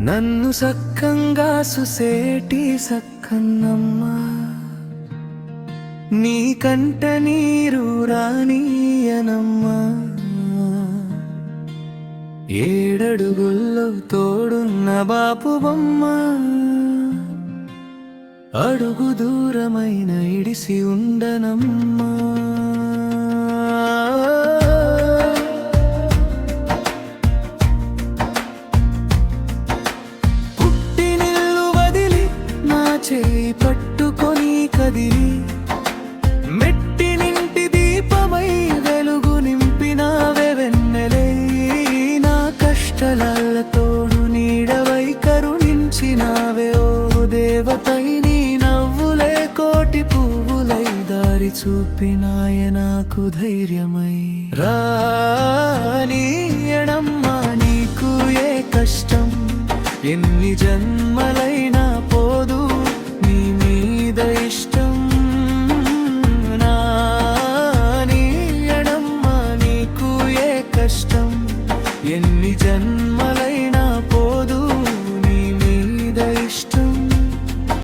నన్ను సక్కంగా సుసేటి సక్కన్నమ్మ, నీ కంట నీరు రానియనమ్మా. ఏడడుగుల్లో తోడున్న బాపు బొమ్మ, అడుగు దూరమైన ఇడిసి ఉండనమ్మా. పుట్టినిల్లు వదిలి నా చేయి పట్టుకొని కదిలి, మెట్టినింటి దీపమై వెలుగు నింపినావే వెన్నెలే. నా కష్టలాల తోడు నీడవై కరుణించినావే ఓ దేవతై. నీ నవ్వులే కోటి పువ్వులై దారి చూపినాయ నాకు ధైర్యమై. రానీయడమ్మా నీకు ఏ కష్టం, ఎన్ని జన్మలైనా పోదు నీ మీద ఇష్టం. నానీయడమ్మా నీకు ఏ కష్టం, ఎన్ని జన్మ